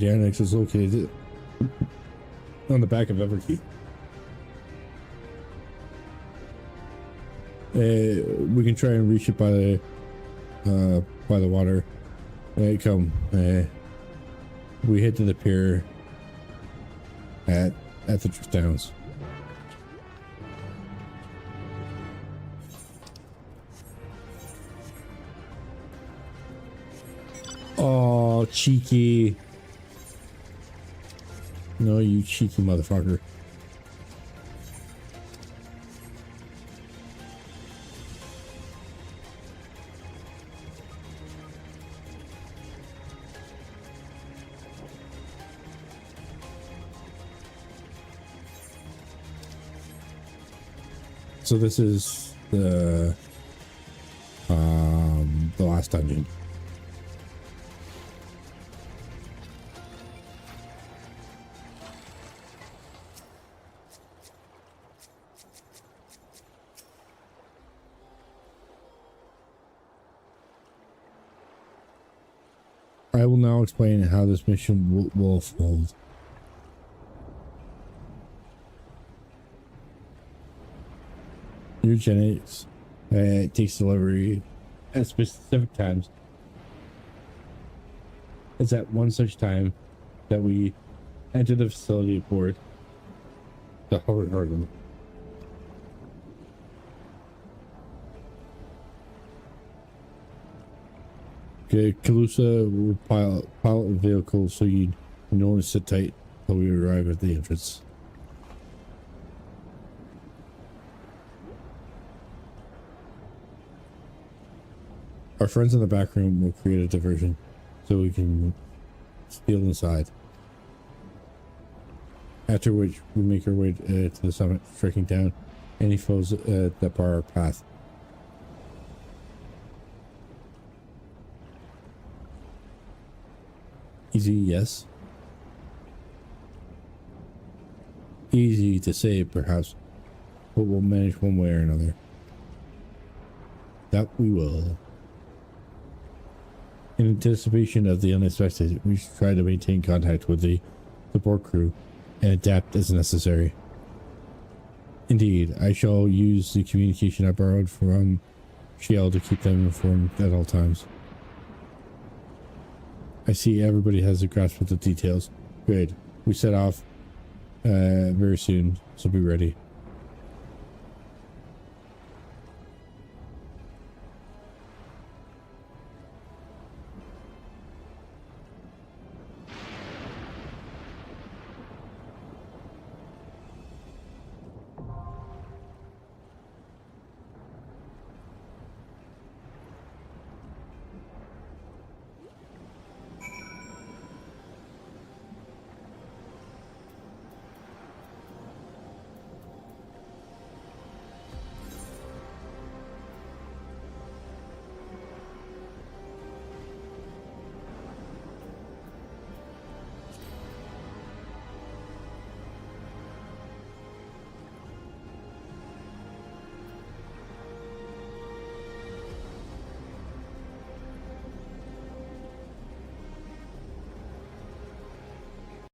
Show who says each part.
Speaker 1: The annex is located on the back of Everkey. We can try and reach it by the water. Come. We head to the pier at the Downs. Oh, cheeky. No, you cheeky motherfucker. So this is the last dungeon. I will now explain how this mission will unfold. Your genetics takes delivery at specific times. It's at one such time that we enter the facility aboard the Hover Garden. Okay, Calusa will pilot the vehicle so you know to sit tight until we arrive at the entrance. Our friends in the back room will create a diversion so we can steal inside. After which we make our way to the summit, striking down any foes that bar our path. Easy, yes. Easy to say, perhaps, but we'll manage one way or another. That we will. In anticipation of the unexpected, we should try to maintain contact with the support crew and adapt as necessary. Indeed, I shall use the communication I borrowed from Shield to keep them informed at all times. I see everybody has a grasp of the details. Good. We set off very soon, so be ready.